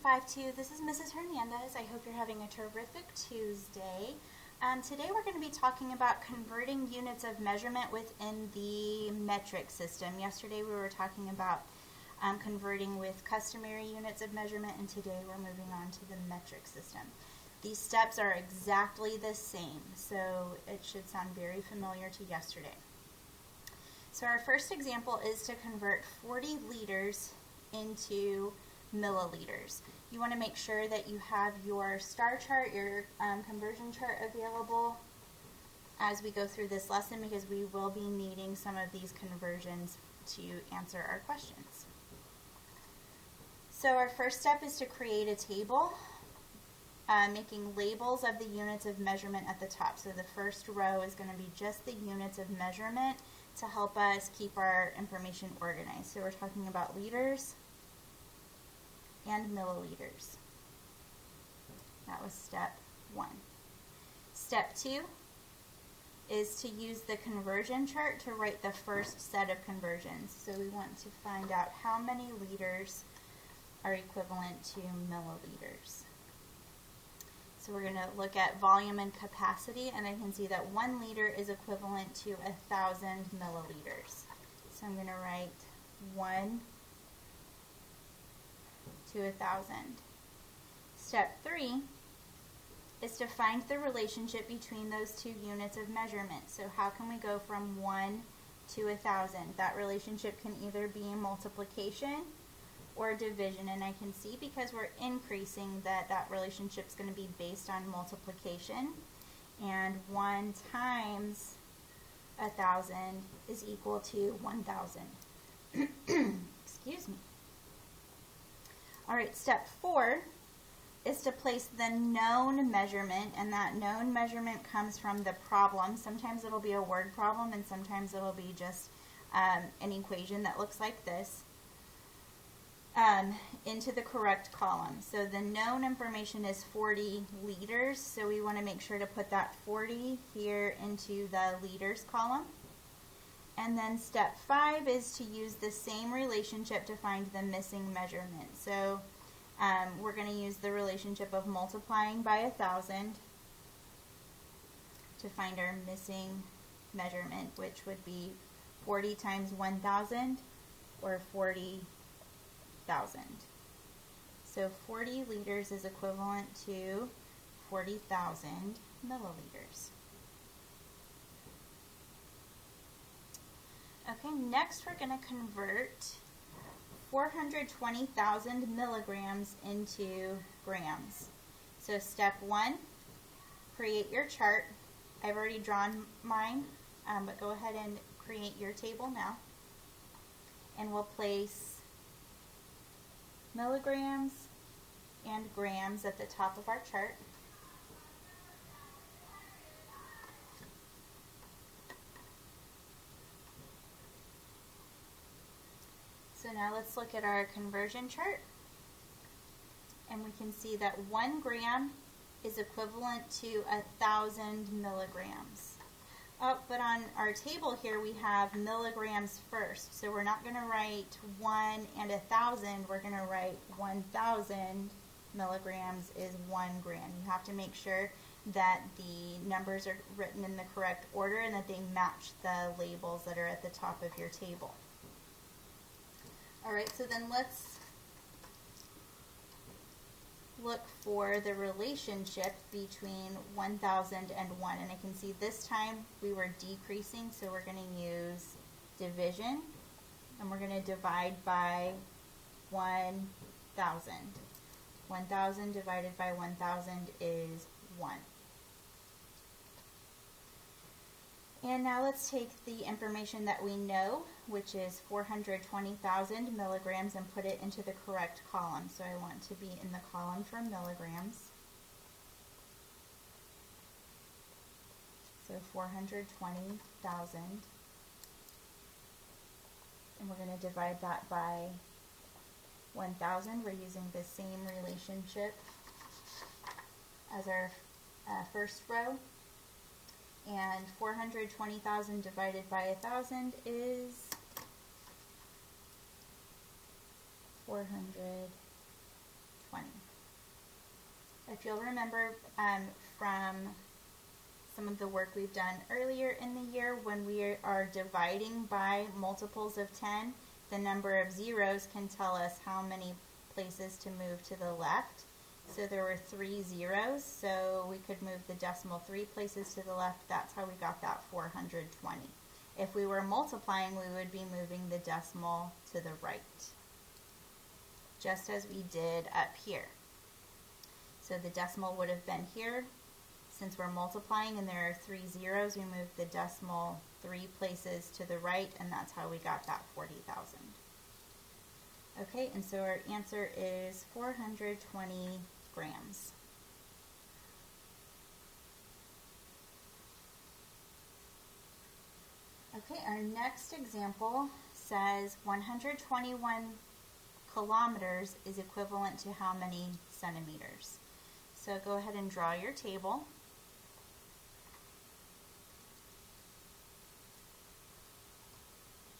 852. This is Mrs. Hernandez. I hope you're having a terrific Tuesday. Today we're going to be talking about converting units of measurement within the metric system. Yesterday we were talking about converting with customary units of measurement, and today we're moving on to the metric system. These steps are exactly the same, so it should sound very familiar to yesterday. So our first example is to convert 40 liters into milliliters. You want to make sure that you have your star chart, your conversion chart available as we go through this lesson, because we will be needing some of these conversions to answer our questions. So our first step is to create a table, making labels of the units of measurement at the top. So the first row is going to be just the units of measurement to help us keep our information organized. So we're talking about liters and milliliters. That was step 1. Step 2 is to use the conversion chart to write the first set of conversions. So we want to find out how many liters are equivalent to milliliters. So we're going to look at volume and capacity, and I can see that 1 liter is equivalent to 1,000 milliliters. So I'm going to write 1 to 1,000. Step 3 is to find the relationship between those two units of measurement. So how can we go from 1 to 1,000? That relationship can either be multiplication or division, and I can see because we're increasing that relationship is going to be based on multiplication, and 1 times 1,000 is equal to 1,000. Excuse me. Alright, step 4 is to place the known measurement, and that known measurement comes from the problem. Sometimes it'll be a word problem, and sometimes it'll be just an equation that looks like this, into the correct column. So the known information is 40 liters, so we want to make sure to put that 40 here into the liters column. And then step 5 is to use the same relationship to find the missing measurement. So we're going to use the relationship of multiplying by 1,000 to find our missing measurement, which would be 40 times 1,000, or 40,000. So 40 liters is equivalent to 40,000 milliliters. Okay, next we're going to convert 420,000 milligrams into grams. So step 1, create your chart. I've already drawn mine, but go ahead and create your table now. And we'll place milligrams and grams at the top of our chart. So now let's look at our conversion chart, and we can see that 1 gram is equivalent to 1,000 milligrams. Oh, but on our table here we have milligrams first, so we're not going to write 1 and 1,000, we're going to write 1,000 milligrams is 1 gram. You have to make sure that the numbers are written in the correct order and that they match the labels that are at the top of your table. Alright, so then let's look for the relationship between 1,000 and 1. And I can see this time we were decreasing, so we're going to use division, and we're going to divide by 1,000. 1,000 divided by 1,000 is 1. And now let's take the information that we know, which is 420,000 milligrams, and put it into the correct column. So I want to be in the column for milligrams. So 420,000. And we're going to divide that by 1,000. We're using the same relationship as our first row. And 420,000 divided by 1,000 is 420. If you'll remember from some of the work we've done earlier in the year, when we are dividing by multiples of 10, the number of zeros can tell us how many places to move to the left. So there were 3 zeros, so we could move the decimal 3 places to the left. That's how we got that 420. If we were multiplying, we would be moving the decimal to the right, just as we did up here. So the decimal would have been here. Since we're multiplying and there are 3 zeros, we move the decimal 3 places to the right, and that's how we got that 40,000. Okay, and so our answer is 420 grams. Okay, our next example says 121 kilometers is equivalent to how many centimeters? So go ahead and draw your table.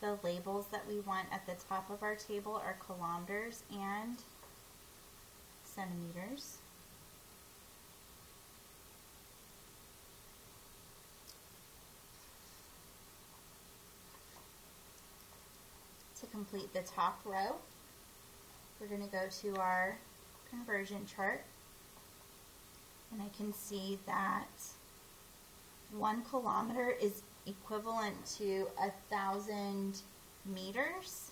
The labels that we want at the top of our table are kilometers and centimeters. To complete the top row, we're going to go to our conversion chart, and I can see that 1 kilometer is equivalent to 1,000 meters,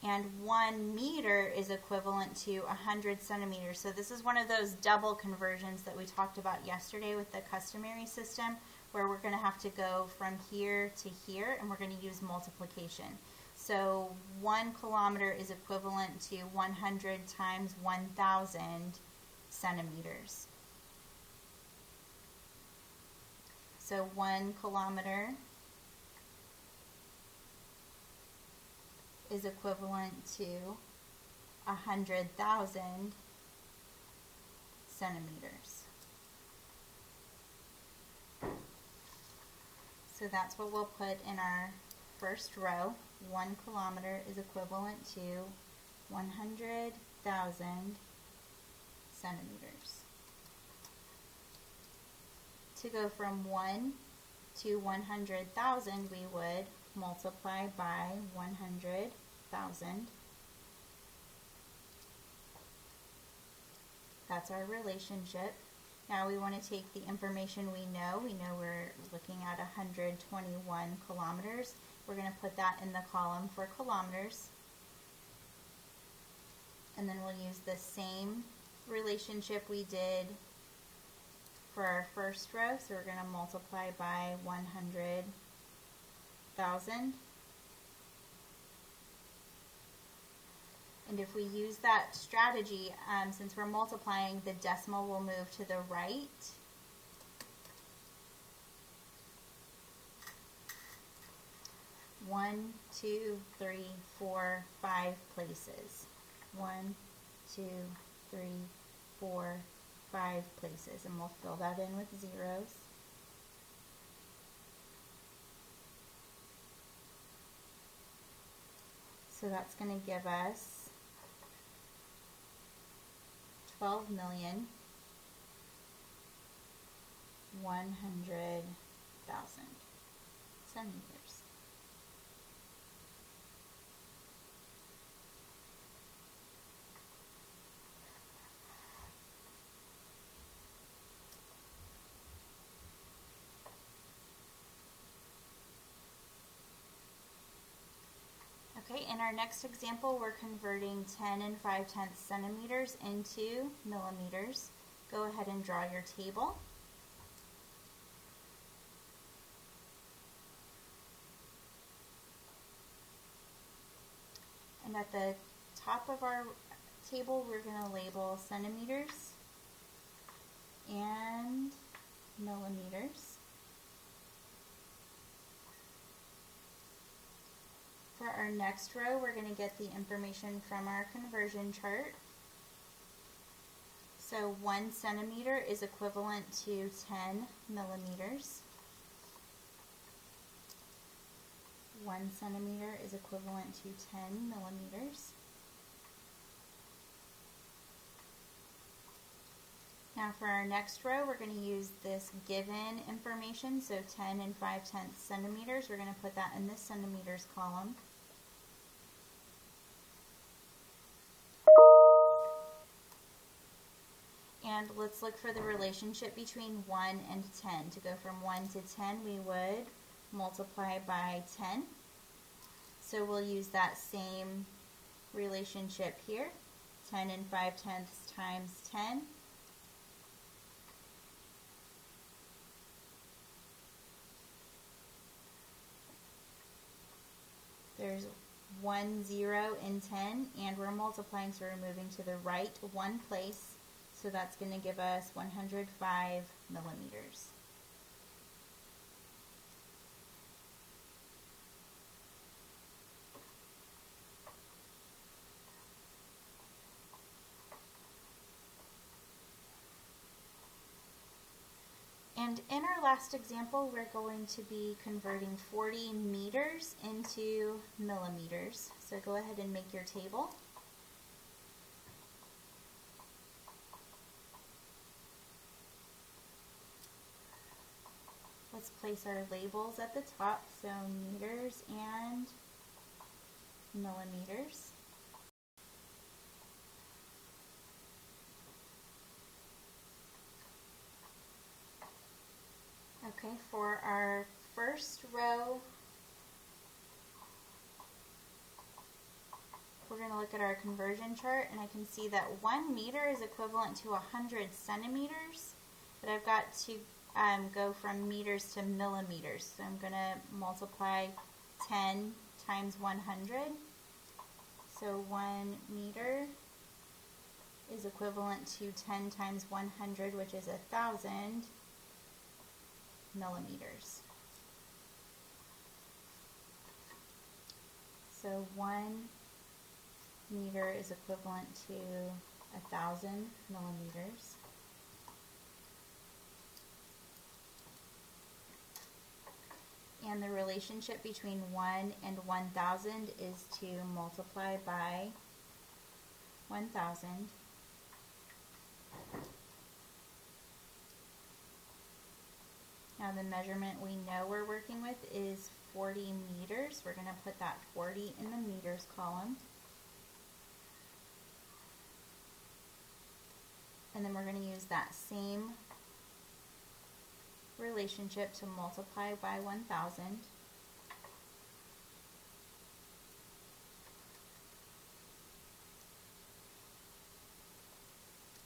and 1 meter is equivalent to 100 centimeters. So this is one of those double conversions that we talked about yesterday with the customary system, where we're going to have to go from here to here, and we're going to use multiplication. So 1 kilometer is equivalent to 100 times 1,000 centimeters. So 1 kilometer is equivalent to 100,000 centimeters. So that's what we'll put in our first row. 1 kilometer is equivalent to 100,000 centimeters. To go from 1 to 100,000, we would multiply by 100,000. That's our relationship. Now we want to take the information we know. We know we're looking at 121 kilometers. We're going to put that in the column for kilometers. And then we'll use the same relationship we did for our first row. So we're going to multiply by 100,000. And if we use that strategy, since we're multiplying, the decimal will move to the right. One, two, three, four, 5 places. 1, 2, 3, 4, 5 places. And we'll fill that in with zeros. So that's going to give us 12,100,000 centimeters. Okay, in our next example, we're converting 10 and 5/10 centimeters into millimeters. Go ahead and draw your table. And at the top of our table, we're going to label centimeters and millimeters. For our next row, we're going to get the information from our conversion chart. So 1 centimeter is equivalent to 10 millimeters. 1 centimeter is equivalent to 10 millimeters. Now for our next row, we're going to use this given information, so 10 and 5/10 centimeters. We're going to put that in this centimeters column. And let's look for the relationship between 1 and 10. To go from 1 to 10, we would multiply by 10. So we'll use that same relationship here. 10 and 5/10 times 10. There's 1 0 in 10, and we're multiplying, so we're moving to the right one place. So that's going to give us 105 millimeters. And in our last example, we're going to be converting 40 meters into millimeters. So go ahead and make your table. Let's place our labels at the top, so meters and millimeters. Okay, for our first row, we're going to look at our conversion chart, and I can see that 1 meter is equivalent to 100 centimeters, but I've got to go from meters to millimeters. So I'm going to multiply 10 times 100. So 1 meter is equivalent to 10 times 100, which is 1,000 millimeters. So 1 meter is equivalent to 1,000 millimeters. And the relationship between 1 and 1,000 is to multiply by 1,000. Now the measurement we know we're working with is 40 meters. We're going to put that 40 in the meters column. And then we're going to use that same relationship to multiply by 1,000.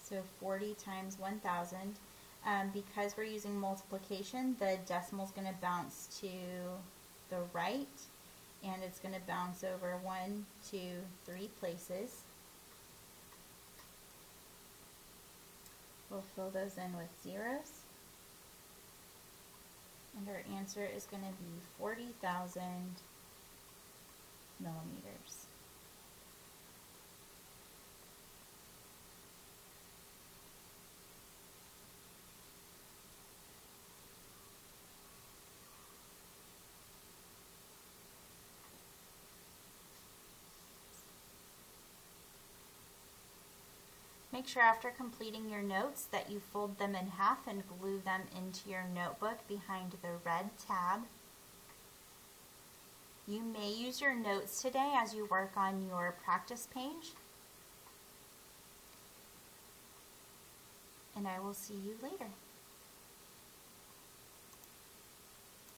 So 40 times 1,000. Because we're using multiplication, the decimal is going to bounce to the right, and it's going to bounce over 1, 2, 3 places. We'll fill those in with zeros. And our answer is going to be 40,000 millimeters. Make sure after completing your notes that you fold them in half and glue them into your notebook behind the red tab. You may use your notes today as you work on your practice page. And I will see you later.